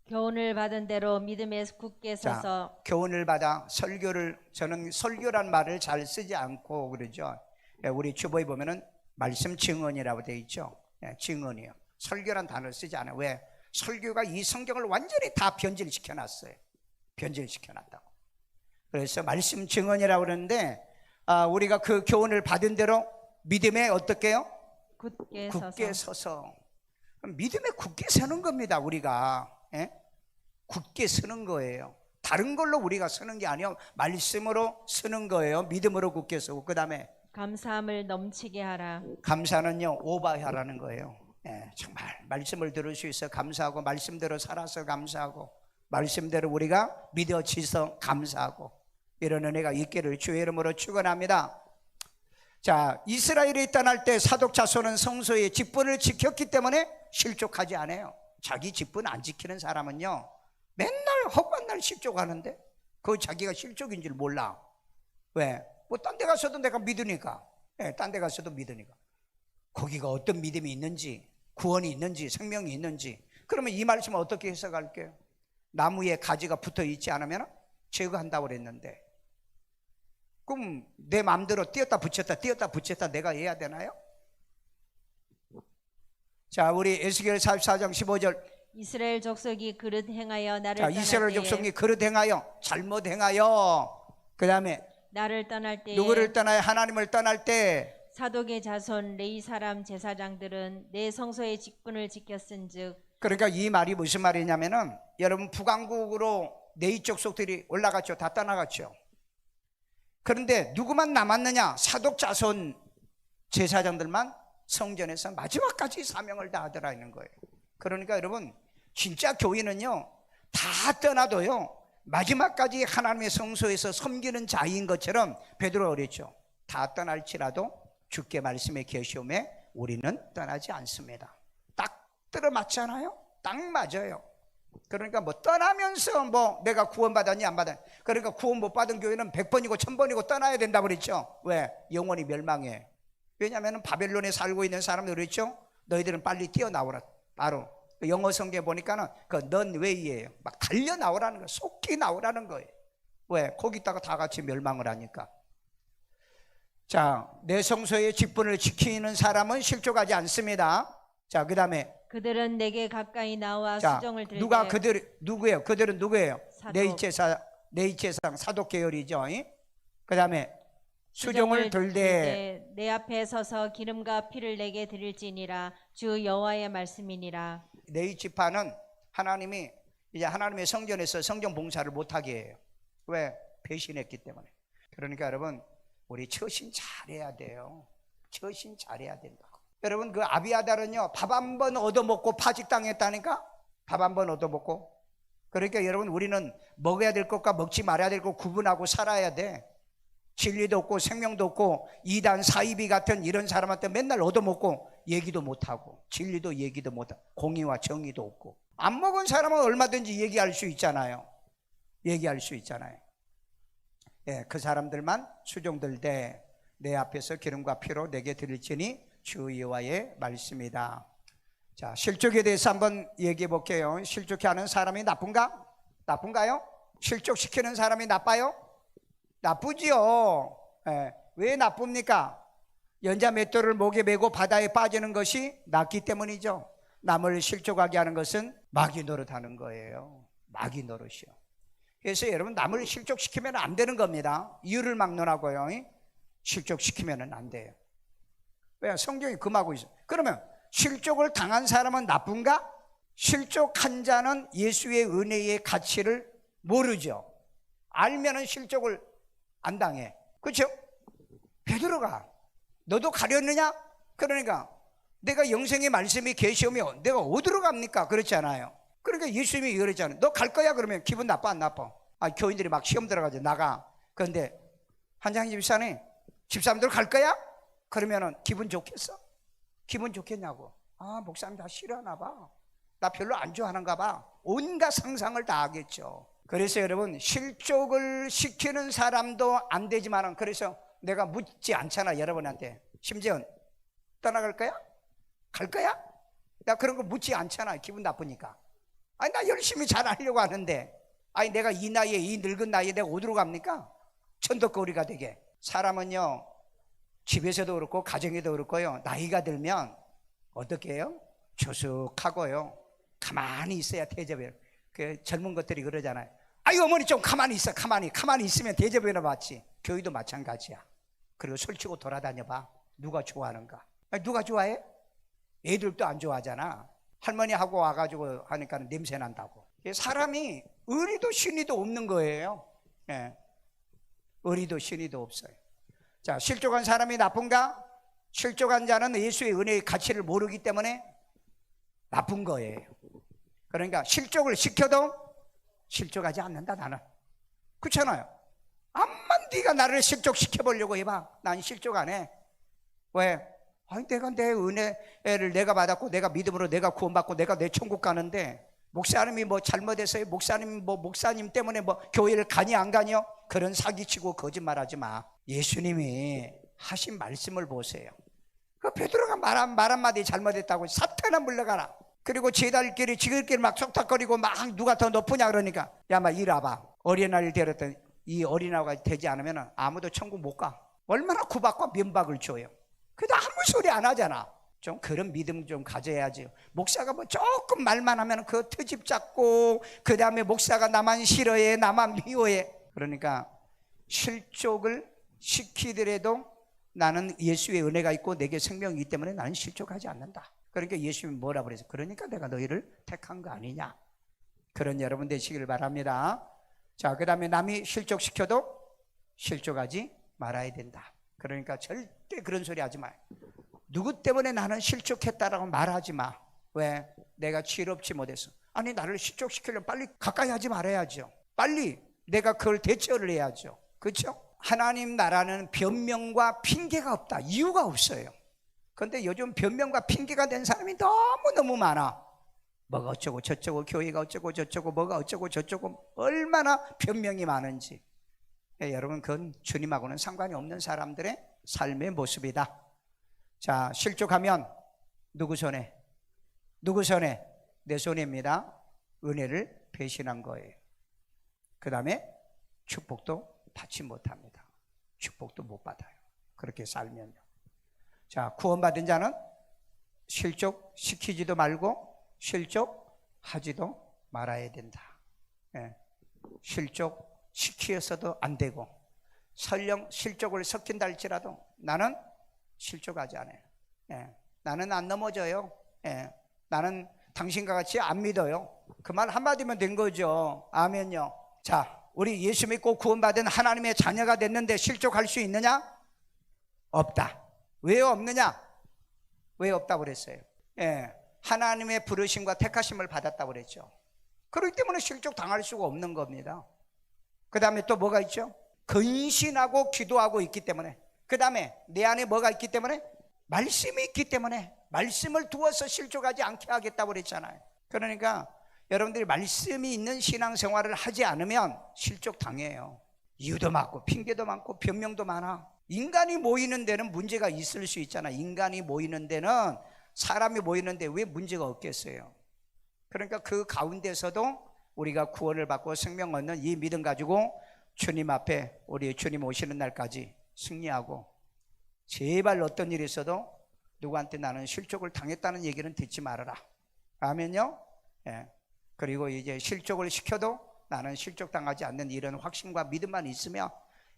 교훈을 받은 대로 믿음에 굳게 서서. 자, 교훈을 받아. 설교를, 저는 설교란 말을 잘 쓰지 않고 그러죠. 우리 주보에 보면은 말씀 증언이라고 되어 있죠. 증언이요. 설교란 단어를 쓰지 않아요. 왜? 설교가 이 성경을 완전히 다 변질시켜 놨어요. 변질시켜 놨다고. 그래서 말씀 증언이라고 그러는데, 우리가 그 교훈을 받은 대로 믿음에 어떻게 해요? 굳게 서서. 믿음에 굳게 서는 겁니다. 우리가 굳게 서는 거예요. 다른 걸로 우리가 서는 게 아니에요. 말씀으로 서는 거예요. 믿음으로 굳게 서고. 그 다음에 감사함을 넘치게 하라. 감사는요, 오바하라는 거예요. 정말 말씀을 들을 수 있어 감사하고, 말씀대로 살아서 감사하고, 말씀대로 우리가 믿어지서 감사하고, 이런 은혜가 있기를 주의 이름으로 축원합니다. 자, 이스라엘이 떠날 때 사독 자손은 성소의 직분을 지켰기 때문에 실족하지 않아요. 자기 직분 안 지키는 사람은요, 맨날 허구한 날 실족하는데 그거 자기가 실족인 줄 몰라. 왜? 뭐 딴 데 가서도 내가 믿으니까. 딴 데 가서도 믿으니까. 거기가 어떤 믿음이 있는지, 구원이 있는지, 생명이 있는지. 그러면 이 말씀을 어떻게 해석할게요? 나무에 가지가 붙어 있지 않으면 제거한다고 그랬는데, 그럼 내 마음대로 띄었다 붙였다 내가 해야 되나요? 자, 우리 에스겔 44장 15절. 이스라엘 족속이 그릇 행하여 나를 자, 떠날 이스라엘 때에. 족속이 그릇 행하여, 잘못 행하여. 그 다음에 나를 떠날 때에. 누구를 떠나요? 하나님을 떠날 때. 사독의 자손 레위 사람 제사장들은 내 성소의 직분을 지켰은즉. 그러니까 이 말이 무슨 말이냐면은, 여러분 북왕국으로 네 이쪽 속들이 올라갔죠. 다 떠나갔죠. 그런데 누구만 남았느냐? 사독 자손 제사장들만 성전에서 마지막까지 사명을 다하더라는 거예요. 그러니까 여러분, 진짜 교인은요, 다 떠나도요, 마지막까지 하나님의 성소에서 섬기는 자인 것처럼 베드로가 그랬죠. 다 떠날지라도 주께 말씀에 계시오매 우리는 떠나지 않습니다. 딱 들어맞잖아요. 딱 맞아요. 그러니까 뭐 떠나면서 뭐 내가 구원받았니 안 받았니, 그러니까 구원 못 받은 교회는 100번이고 1000번이고 떠나야 된다고 그랬죠. 왜? 영원히 멸망해. 왜냐하면 바벨론에 살고 있는 사람들 그랬죠. 너희들은 빨리 뛰어나오라. 바로 영어 성경에 보니까는 그 넌 웨이예요. 막 달려 나오라는 거예요. 속히 나오라는 거예요. 왜? 거기다가 다 같이 멸망을 하니까. 자, 내 성소의 직분을 지키는 사람은 실족하지 않습니다. 자, 그 다음에 그들은 내게 가까이 나와 자, 수종을 들되 누가 그들 누구예요? 그들은 누구예요? 사독. 네이체상 사독 계열이죠. 그 다음에 수종을 들되 내 앞에 서서 기름과 피를 내게 드릴지니라. 주 여호와의 말씀이니라. 네이지파는 하나님이 이제 하나님의 성전에서 성전 봉사를 못하게 해요. 왜? 배신했기 때문에. 그러니까 여러분, 우리 처신 잘해야 돼요. 처신 잘해야 된다고. 여러분, 그 아비아달은요, 밥 한 번 얻어먹고 파직당했다니까? 밥 한 번 얻어먹고. 그러니까 여러분, 우리는 먹어야 될 것과 먹지 말아야 될 것 구분하고 살아야 돼. 진리도 없고 생명도 없고 이단 사이비 같은 이런 사람한테 맨날 얻어먹고 얘기도 못하고 진리도 얘기도 못하고 공의와 정의도 없고. 안 먹은 사람은 얼마든지 얘기할 수 있잖아요. 얘기할 수 있잖아요. 예, 그 사람들만 수종들되 내 앞에서 기름과 피로 내게 드릴지니 주 여호와의 말씀이다. 자, 실족에 대해서 한번 얘기해 볼게요. 실족해 하는 사람이 나쁜가? 나쁜가요? 실족시키는 사람이 나빠요? 나쁘지요. 예, 왜 나쁩니까? 연자 맷돌을 목에 메고 바다에 빠지는 것이 낫기 때문이죠. 남을 실족하게 하는 것은 마귀 노릇하는 거예요. 마귀 노릇이요. 그래서 여러분, 남을 실족시키면 안 되는 겁니다. 이유를 막론하고요. 실족시키면 안 돼요. 왜? 성경이 금하고 있어요. 그러면 실족을 당한 사람은 나쁜가? 실족한 자는 예수의 은혜의 가치를 모르죠. 알면은 실족을 안 당해. 그렇죠? 베드로가 너도 가렸느냐? 그러니까 내가 영생의 말씀이 계시오면 내가 어디로 갑니까? 그렇잖아요. 그러니까 예수님이 그랬잖아요. 너 갈 거야? 그러면 기분 나빠 안 나빠? 교인들이 막 시험 들어가지고 나가. 그런데 한장희 집사님, 집사람들 갈 거야? 그러면은 기분 좋겠어? 기분 좋겠냐고. 목사님 다 싫어하나 봐. 나 별로 안 좋아하는가 봐. 온갖 상상을 다 하겠죠. 그래서 여러분, 실족을 시키는 사람도 안 되지만은, 그래서 내가 묻지 않잖아, 여러분한테. 심지어 떠나갈 거야? 갈 거야? 나 그런 거 묻지 않잖아, 기분 나쁘니까. 나 열심히 잘 하려고 하는데, 내가 이 나이에, 이 늙은 나이에 내가 어디로 갑니까? 천덕거리가 되게. 사람은요, 집에서도 그렇고 가정에도 그렇고요, 나이가 들면 어떻게 해요? 조숙하고요, 가만히 있어야 대접해요. 그 젊은 것들이 그러잖아요. 어머니 좀 가만히 있어. 가만히 있으면 대접해나 받지. 교회도 마찬가지야. 그리고 솔치고 돌아다녀봐. 누가 좋아하는가? 누가 좋아해? 애들도 안 좋아하잖아. 할머니하고 와가지고 하니까 냄새 난다고. 사람이 의리도 신의도 없는 거예요. 예. 의리도 신의도 없어요. 자, 실족한 사람이 나쁜가? 실족한 자는 예수의 은혜의 가치를 모르기 때문에 나쁜 거예요. 그러니까 실족을 시켜도 실족하지 않는다, 나는. 그렇잖아요. 암만 네가 나를 실족시켜보려고 해봐. 난 실족 안 해. 왜? 내가 내 은혜를 내가 받았고 내가 믿음으로 내가 구원받고 내가 내 천국 가는데 목사님이 뭐 잘못했어요? 목사님 때문에 뭐 교회를 가니 안 가니요? 그런 사기치고 거짓말하지 마. 예수님이 하신 말씀을 보세요. 그 베드로가 말 한마디 잘못했다고 사탄아 물러가라. 그리고 제자들끼리 지들끼리 막 속닥거리고 막 누가 더 높으냐 그러니까, 이리 와봐. 어린아이를 데렸더니 이 어린아이가 되지 않으면 아무도 천국 못 가. 얼마나 구박과 면박을 줘요. 근데 아무 소리 안 하잖아. 좀 그런 믿음 좀 가져야지. 목사가 뭐 조금 말만 하면 그 트집 잡고, 그 다음에 목사가 나만 싫어해, 나만 미워해. 그러니까 실족을 시키더라도 나는 예수의 은혜가 있고 내게 생명이 있기 때문에 나는 실족하지 않는다. 그러니까 예수님이 뭐라 그랬어요? 그러니까 내가 너희를 택한 거 아니냐. 그런 여러분 되시길 바랍니다. 자, 그 다음에 남이 실족시켜도 실족하지 말아야 된다. 그러니까 절대 그런 소리 하지 마요. 누구 때문에 나는 실족했다라고 말하지 마. 왜? 내가 지혜롭지 못해서. 아니, 나를 실족시키려면 빨리 가까이 하지 말아야죠. 빨리 내가 그걸 대처를 해야죠. 그렇죠? 하나님 나라는 변명과 핑계가 없다. 이유가 없어요. 그런데 요즘 변명과 핑계가 된 사람이 너무너무 많아. 뭐가 어쩌고 저쩌고, 교회가 어쩌고 저쩌고, 뭐가 어쩌고 저쩌고, 얼마나 변명이 많은지. 여러분, 그건 주님하고는 상관이 없는 사람들의 삶의 모습이다. 자, 실족하면 누구 손에? 누구 손에? 내 손입니다. 은혜를 배신한 거예요. 그 다음에 축복도 받지 못합니다. 축복도 못 받아요. 그렇게 살면요. 자, 구원받은 자는 실족시키지도 말고 실족하지도 말아야 된다. 실족시키어서도 안 되고, 설령 실족을 섞인다 할지라도 나는 실족하지 않아요. 나는 안 넘어져요. 나는 당신과 같이 안 믿어요. 그 말 한마디면 된 거죠. 아멘요. 자, 우리 예수 믿고 구원받은 하나님의 자녀가 됐는데 실족할 수 있느냐? 없다. 왜 없느냐? 왜 없다고 그랬어요? 하나님의 부르심과 택하심을 받았다고 그랬죠. 그렇기 때문에 실족 당할 수가 없는 겁니다. 그 다음에 또 뭐가 있죠? 근신하고 기도하고 있기 때문에, 그 다음에 내 안에 뭐가 있기 때문에? 말씀이 있기 때문에, 말씀을 두어서 실족하지 않게 하겠다고 그랬잖아요. 그러니까 여러분들이 말씀이 있는 신앙생활을 하지 않으면 실족 당해요. 이유도 많고 핑계도 많고 변명도 많아. 인간이 모이는 데는 문제가 있을 수 있잖아. 인간이 모이는 데는, 사람이 모이는데 왜 문제가 없겠어요? 그러니까 그 가운데서도 우리가 구원을 받고 생명 얻는 이 믿음 가지고 주님 앞에, 우리 주님 오시는 날까지 승리하고, 제발 어떤 일이 있어도 누구한테 나는 실족을 당했다는 얘기는 듣지 말아라. 아멘요? 그리고 이제 실족을 시켜도 나는 실족당하지 않는 이런 확신과 믿음만 있으면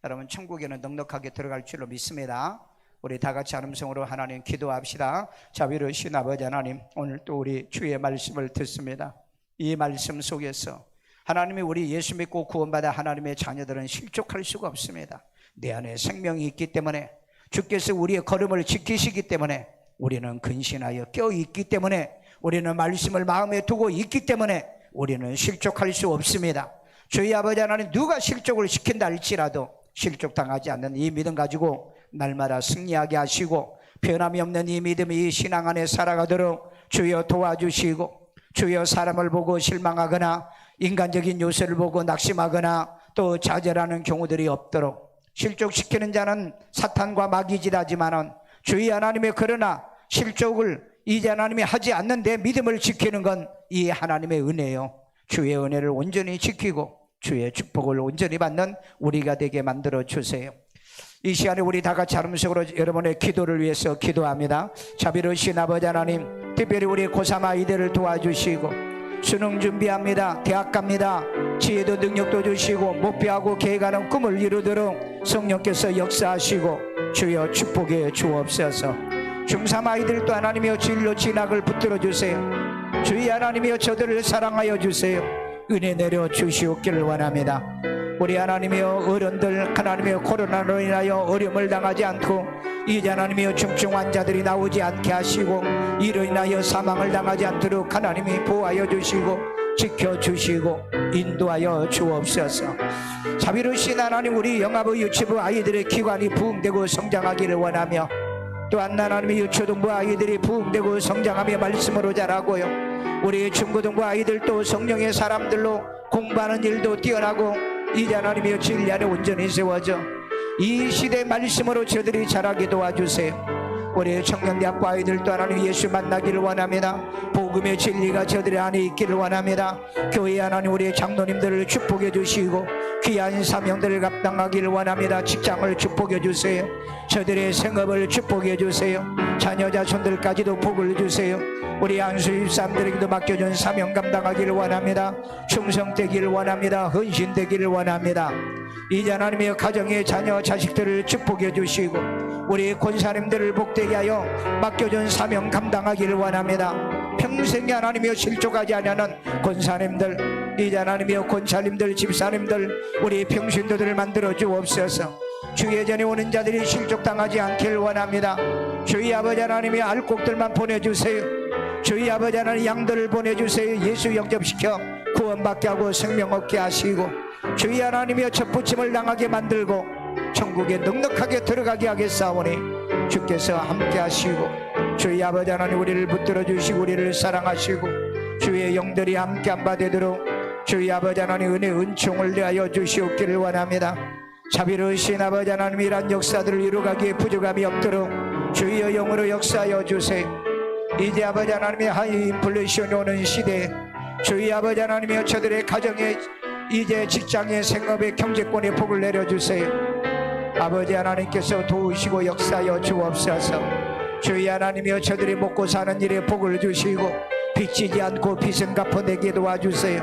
여러분 천국에는 넉넉하게 들어갈 줄로 믿습니다. 우리 다 같이 한음성으로 하나님 기도합시다. 자비로우신 아버지 하나님, 오늘 또 우리 주의 말씀을 듣습니다. 이 말씀 속에서 하나님이 우리 예수 믿고 구원받아 하나님의 자녀들은 실족할 수가 없습니다. 내 안에 생명이 있기 때문에, 주께서 우리의 걸음을 지키시기 때문에, 우리는 근신하여 껴있기 때문에, 우리는 말씀을 마음에 두고 있기 때문에 우리는 실족할 수 없습니다. 주의 아버지 하나님, 누가 실족을 시킨다 할지라도 실족당하지 않는 이 믿음 가지고 날마다 승리하게 하시고, 변함이 없는 이 믿음이 이 신앙 안에 살아가도록 주여 도와주시고, 주여 사람을 보고 실망하거나 인간적인 요소를 보고 낙심하거나 또 좌절하는 경우들이 없도록, 실족시키는 자는 사탄과 마귀지라지만은 주의 하나님의, 그러나 실족을 이제 하나님이 하지 않는데 믿음을 지키는 건 이 하나님의 은혜요. 주의 은혜를 온전히 지키고 주의 축복을 온전히 받는 우리가 되게 만들어 주세요. 이 시간에 우리 다 같이 하면서 여러분의 기도를 위해서 기도합니다. 자비로우신 아버지 하나님, 특별히 우리 고3 아이들을 도와주시고, 수능 준비합니다. 대학 갑니다. 지혜도 능력도 주시고 목표하고 계획하는 꿈을 이루도록 성령께서 역사하시고 주여 축복해 주옵소서. 중3 아이들도 하나님이여 진로 진학을 붙들어 주세요. 주의 하나님이여 저들을 사랑하여 주세요. 은혜 내려 주시옵기를 원합니다. 우리 하나님이여 어른들, 하나님이여 코로나로 인하여 어려움을 당하지 않고, 이제 하나님이여 중증 환자들이 나오지 않게 하시고, 이로 인하여 사망을 당하지 않도록 하나님이 보호하여 주시고 지켜주시고 인도하여 주옵소서. 자비로우신 하나님, 우리 영아부 유치부 아이들의 기관이 부흥되고 성장하기를 원하며, 또한 하나님의 유초등부 아이들이 부흥되고 성장하며 말씀으로 자라고요, 우리 중고등부 아이들도 성령의 사람들로 공부하는 일도 뛰어나고 이제 하나님의 진리 안에 온전히 세워져 이 시대 말씀으로 저들이 자라게 도와주세요. 우리 청년대학부 아이들도 하나님 예수 만나기를 원합니다. 복음의 진리가 저들의 안에 있기를 원합니다. 교회 하나님, 우리 장로님들을 축복해 주시고 귀한 사명들을 감당하기를 원합니다. 직장을 축복해 주세요. 저들의 생업을 축복해 주세요. 자녀 자손들까지도 복을 주세요. 우리 안수 집사람들에게도 맡겨준 사명 감당하기를 원합니다. 충성되기를 원합니다. 헌신되기를 원합니다. 이제 하나님의 가정의 자녀 자식들을 축복해 주시고 우리 권사님들을 복되게 하여 맡겨준 사명 감당하기를 원합니다. 평생에 하나님이여 실족하지 않는 권사님들, 이제 하나님이여 권사님들 집사님들 우리 평신도들을 만들어 주옵소서. 주의 전에 오는 자들이 실족당하지 않기를 원합니다. 주의 아버지 하나님이 알곡들만 보내주세요. 주의 아버지 하나님 양들을 보내주세요. 예수 영접시켜 구원받게 하고 생명 얻게 하시고 주의 하나님이여 첫부침을 당하게 만들고 천국에 넉넉하게 들어가게 하겠사오니 주께서 함께 하시고 주의 아버지 하나님 우리를 붙들어 주시고 우리를 사랑하시고 주의 영들이 함께 한바되도록 주의 아버지 하나님 은혜 은총을 내하여 주시옵기를 원합니다. 자비로우신 아버지 하나님 이란 역사들을 이루가기에 부족함이 없도록 주의 영으로 역사하여 주세요. 이제 아버지 하나님의 하이 인플레이션이 오는 시대에 주의 아버지 하나님이여 저들의 가정에 이제 직장의 생업의 경제권에 복을 내려주세요. 아버지 하나님께서 도우시고 역사하여 주옵소서. 주의 하나님이여 저들이 먹고 사는 일에 복을 주시고 빚지지 않고 빚은 갚아내게 도와주세요.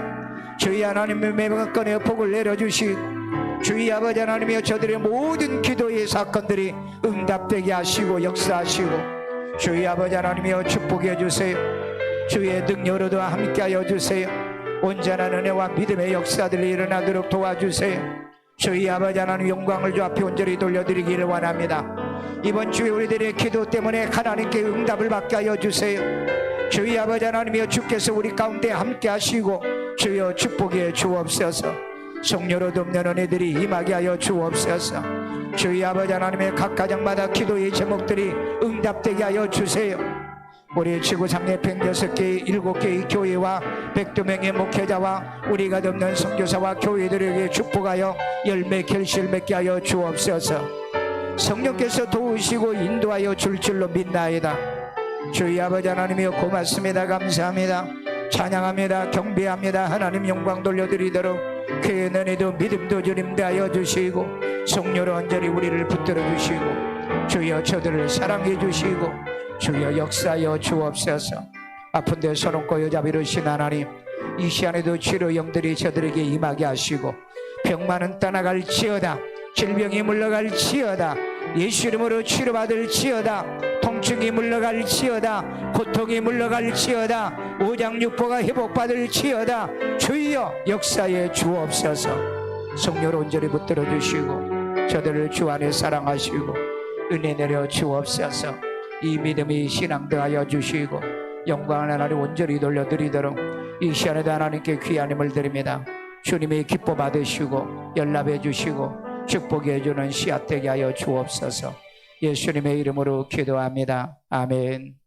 주의 하나님의 매번건에 복을 내려주시고 주의 아버지 하나님이여 저들의 모든 기도의 사건들이 응답되게 하시고 역사하시고 주의 아버지 하나님이여 축복해 주세요. 주의 능력으로도 함께하여 주세요. 온전한 은혜와 믿음의 역사들이 일어나도록 도와주세요. 주의 아버지 하나님 영광을 주 앞에 온전히 돌려드리기를 원합니다. 이번 주에 우리들의 기도 때문에 하나님께 응답을 받게 하여 주세요. 주의 아버지 하나님이여 주께서 우리 가운데 함께 하시고 주여 축복해 주옵소서. 성녀로도 없는 은혜들이 임하게 하여 주옵소서. 주의 아버지 하나님의 각 가정마다 기도의 제목들이 응답되게 하여 주세요. 우리 지구상의 106개 7개의 교회와 102명의 목회자와 우리가 돕는 선교사와 교회들에게 축복하여 열매 결실 맺게 하여 주옵소서. 성령께서 도우시고 인도하여 줄 줄로 믿나이다. 주의 아버지 하나님이여 고맙습니다. 감사합니다. 찬양합니다. 경배합니다. 하나님 영광 돌려드리도록 그의 은혜도 믿음도 주님 대하여 주시고 성령으로 온전히 우리를 붙들어 주시고 주여 저들을 사랑해 주시고 주여 역사하여 주옵소서. 아픈데 서럽고 여자비로신 하나님 이 시간에도 치료 영들이 저들에게 임하게 하시고 병만은 떠나갈지어다. 질병이 물러갈지어다. 예수 이름으로 치료받을지어다. 통증이 물러갈지어다. 고통이 물러갈지어다. 오장육부가 회복받을지어다. 주여 역사에 주옵소서. 성령으로 온전히 붙들어 주시고 저들을 주 안에 사랑하시고 은혜 내려 주옵소서. 이 믿음이 신앙 더하여 주시고 영광을 하나님 온전히 돌려드리도록 이 시간에도 하나님께 귀한 힘을 드립니다. 주님이 기뻐 받으시고 연락해 주시고 축복해 주는 씨앗 되게 하여 주옵소서. 예수님의 이름으로 기도합니다. 아멘.